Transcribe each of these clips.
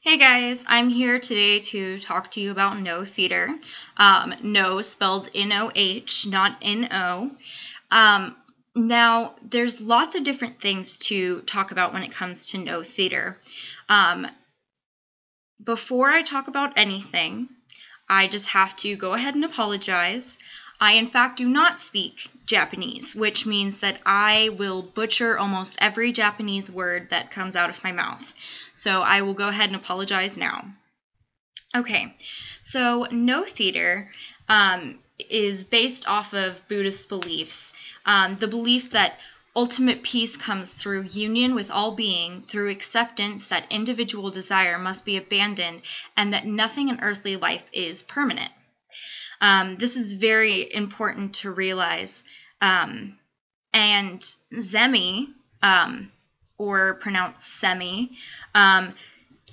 Hey guys, I'm here today to talk to you about No Theater. No spelled N-O-H, not N-O. Now, there's lots of different things to talk about when it comes to No Theater. Before I talk about anything, I just have to go ahead and apologize. I, in fact, do not speak Japanese, which means that I will butcher almost every Japanese word that comes out of my mouth. So I will go ahead and apologize now. Okay, so No Theater is based off of Buddhist beliefs. The belief that ultimate peace comes through union with all being, through acceptance that individual desire must be abandoned, and that nothing in earthly life is permanent. This is very important to realize. And Zemi, or pronounced Semi,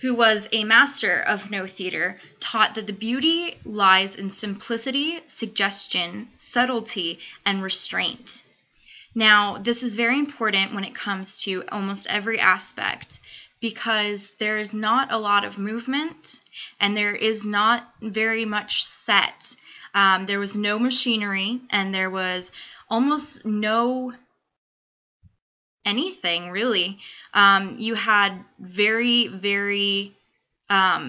who was a master of No Theater, taught that the beauty lies in simplicity, suggestion, subtlety, and restraint. Now, this is very important when it comes to almost every aspect, because there is not a lot of movement, and there is not very much set. There was no machinery, and there was almost no anything, really. You had very, very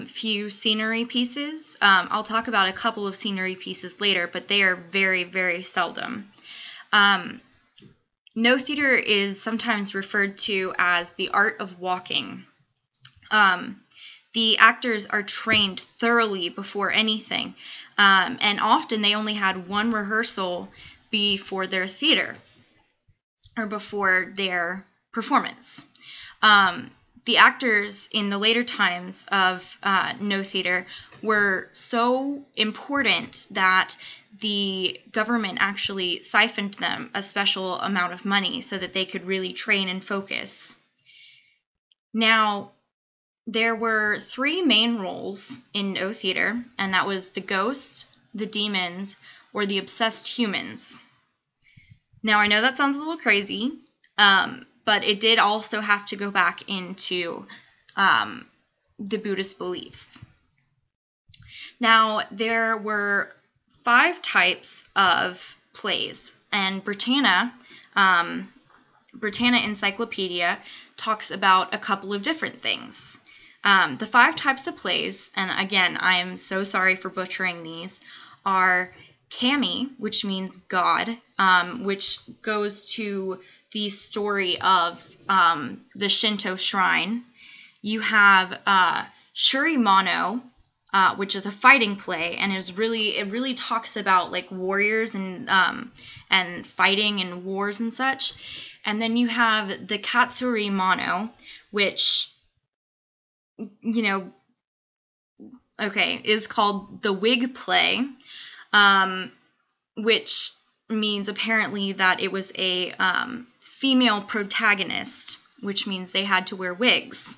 few scenery pieces. I'll talk about a couple of scenery pieces later, but they are very, very seldom. No Theater is sometimes referred to as the art of walking. The actors are trained thoroughly before anything, and often they only had one rehearsal before their theater, or before their performance. The actors in the later times of No Theater were so important that the government actually siphoned them a special amount of money so that they could really train and focus. Now, there were three main roles in No Theater, and that was the ghosts, the demons, or the obsessed humans. Now, I know that sounds a little crazy, but it did also have to go back into the Buddhist beliefs. Now, there were 5 types of plays, and Britannia Encyclopedia talks about a couple of different things. The 5 types of plays, and again, I am so sorry for butchering these, are Kami, which means God, which goes to the story of the Shinto shrine. You have Shurimano, which is a fighting play, and it really talks about like warriors and fighting and wars and such. And then you have the Katsuri Mano, which is called the wig play, which means apparently that it was a female protagonist, which means they had to wear wigs.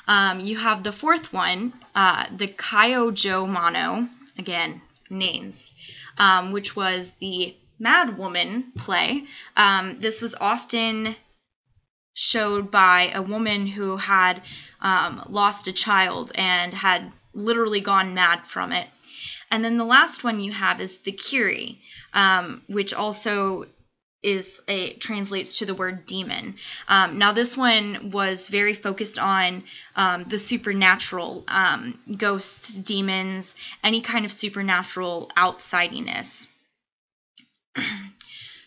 You have the 4th one, the Kyojo Mano, again, names, which was the Mad Woman play. This was often showed by a woman who had lost a child and had literally gone mad from it. And then the last one you have is the Kiri, which also translates to the word demon. Now this one was very focused on the supernatural, ghosts, demons, any kind of supernatural outsidiness.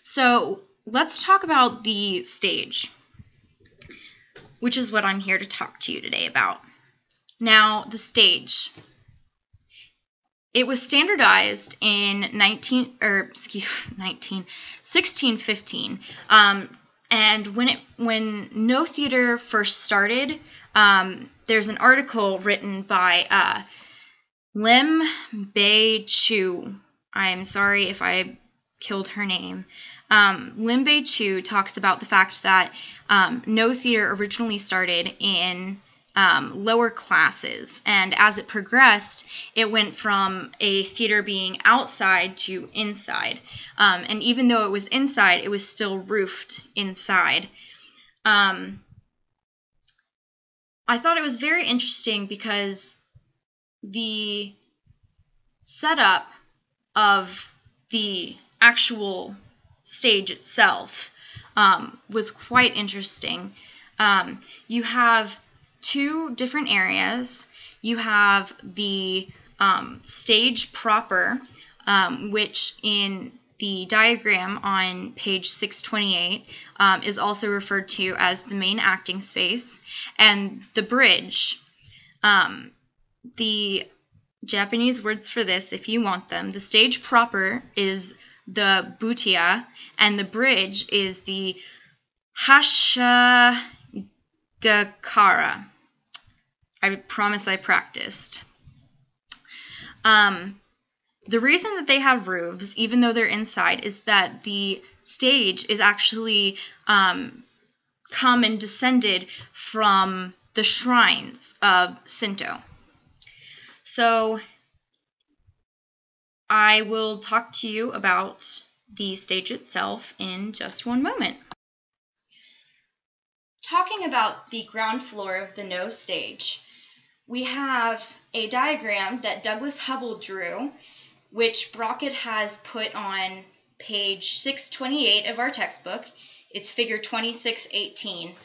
So let's talk about the stage, which is what I'm here to talk to you today about. Now, the stage. It was standardized in 1615, and when No Theater first started, there's an article written by Lim Bei Chu. I'm sorry if I killed her name. Lim Bei Chu talks about the fact that No Theater originally started in lower classes, and as it progressed, it went from a theater being outside to inside, and even though it was inside, it was still roofed inside. I thought it was very interesting because the setup of the actual stage itself was quite interesting. You have two different areas. You have the stage proper, which in the diagram on page 628 is also referred to as the main acting space, and the bridge. The Japanese words for this, if you want them, the stage proper is the butia, and the bridge is the hashigakara. I promise I practiced. The reason that they have roofs, even though they're inside, is that the stage is actually come and descended from the shrines of Shinto. So I will talk to you about the stage itself in just one moment. Talking about the ground floor of the No stage, we have a diagram that Douglas Hubble drew, which Brockett has put on page 628 of our textbook. It's figure 2618.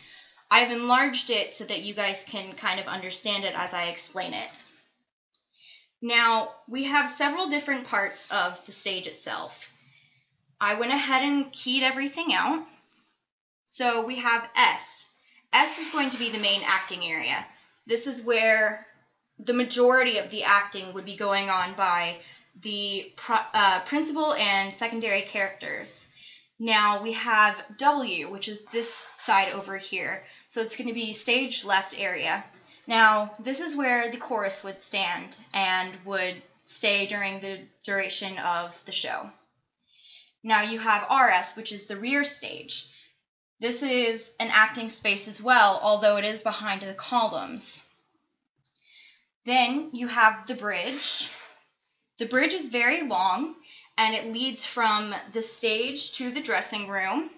I've enlarged it so that you guys can kind of understand it as I explain it. Now, we have several different parts of the stage itself. I went ahead and keyed everything out. So we have S. S is going to be the main acting area. This is where the majority of the acting would be going on by the principal and secondary characters. Now we have W, which is this side over here. So it's going to be stage left area. Now, this is where the chorus would stand and would stay during the duration of the show. Now you have RS, which is the rear stage. This is an acting space as well, although it is behind the columns. Then you have the bridge. The bridge is very long, and it leads from the stage to the dressing room.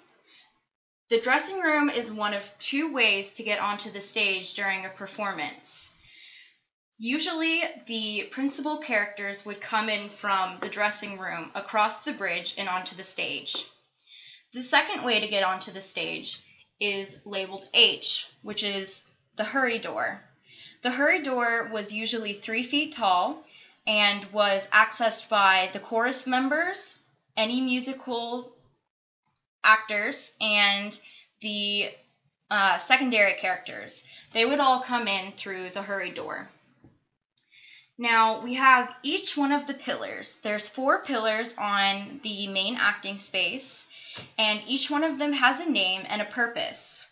The dressing room is one of two ways to get onto the stage during a performance. Usually, the principal characters would come in from the dressing room across the bridge and onto the stage. The second way to get onto the stage is labeled H, which is the hurry door. The hurry door was usually 3 feet tall and was accessed by the chorus members, any musical actors, and the secondary characters. They would all come in through the hurry door. Now, we have each one of the pillars. There's 4 pillars on the main acting space, and each one of them has a name and a purpose.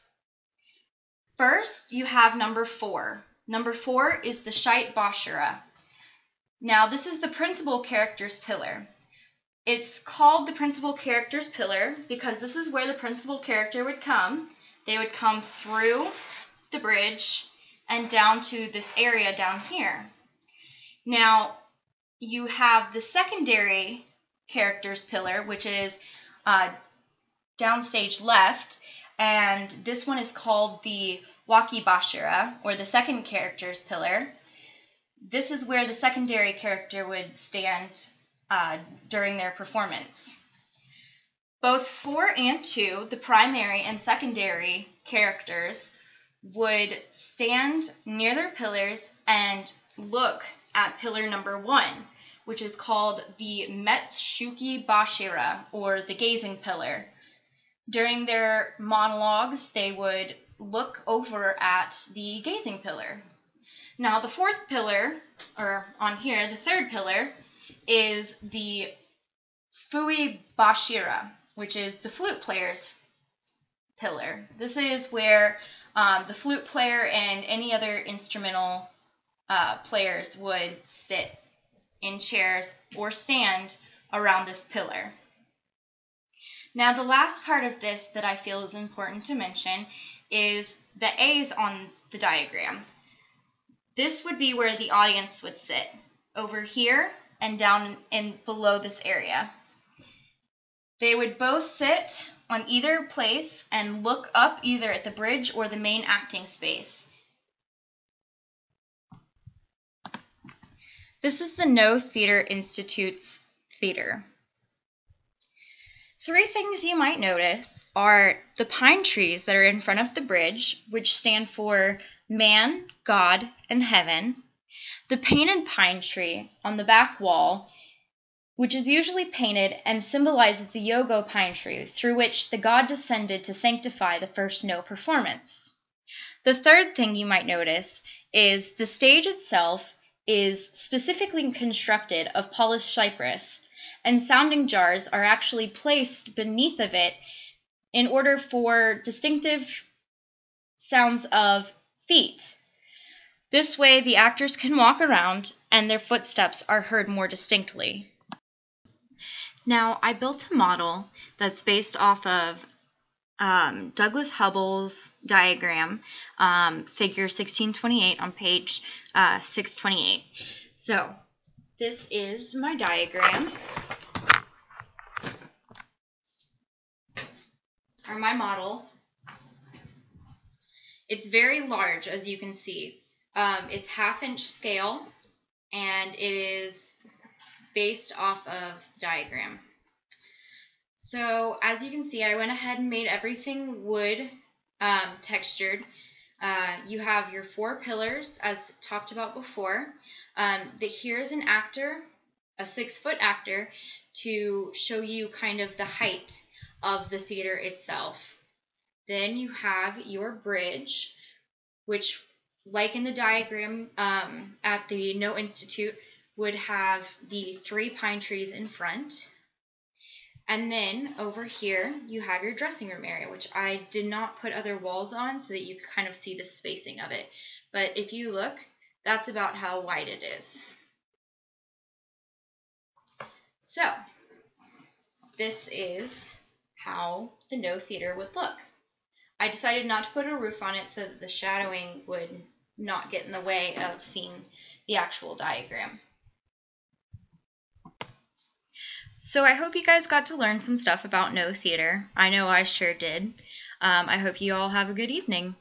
First, you have number 4. Number 4 is the Shite Bashira. Now, this is the principal character's pillar. It's called the principal character's pillar because this is where the principal character would come. They would come through the bridge and down to this area down here. Now, you have the secondary character's pillar, which is downstage left, and this one is called the Wakibashira, or the second character's pillar. This is where the secondary character would stand during their performance. Both 4 and 2, the primary and secondary characters, would stand near their pillars and look at pillar number 1, which is called the Metsuki Bashira, or the gazing pillar. During their monologues, they would look over at the gazing pillar. Now, the 4th pillar, or on here, the 3rd pillar, is the Fui Bashira, which is the flute player's pillar. This is where the flute player and any other instrumental players would sit in chairs or stand around this pillar. Now, the last part of this that I feel is important to mention is the A's on the diagram. This would be where the audience would sit, over here and down and below this area. They would both sit on either place and look up either at the bridge or the main acting space. This is the No Theater Institute's theater. 3 things you might notice are the pine trees that are in front of the bridge, which stand for man, God, and heaven. The painted pine tree on the back wall, which is usually painted and symbolizes the Yogo pine tree, through which the god descended to sanctify the first No performance. The third thing you might notice is the stage itself is specifically constructed of polished cypress, and sounding jars are actually placed beneath of it in order for distinctive sounds of feet. This way, the actors can walk around and their footsteps are heard more distinctly. Now, I built a model that's based off of Douglas Hubbell's diagram, figure 1628 on page 628. So, this is my diagram, or my model. It's very large, as you can see. It's 1/2-inch scale, and it is based off of the diagram. So as you can see, I went ahead and made everything wood textured. You have your 4 pillars, as talked about before. Here's an actor, a 6-foot actor, to show you kind of the height of the theater itself. Then you have your bridge, which, like in the diagram at the No Institute, would have the 3 pine trees in front. And then over here, you have your dressing room area, which I did not put other walls on so that you could kind of see the spacing of it. But if you look, that's about how wide it is. So, this is how the No Theater would look. I decided not to put a roof on it so that the shadowing would not get in the way of seeing the actual diagram. So I hope you guys got to learn some stuff about No Theater. I know I sure did. I hope you all have a good evening.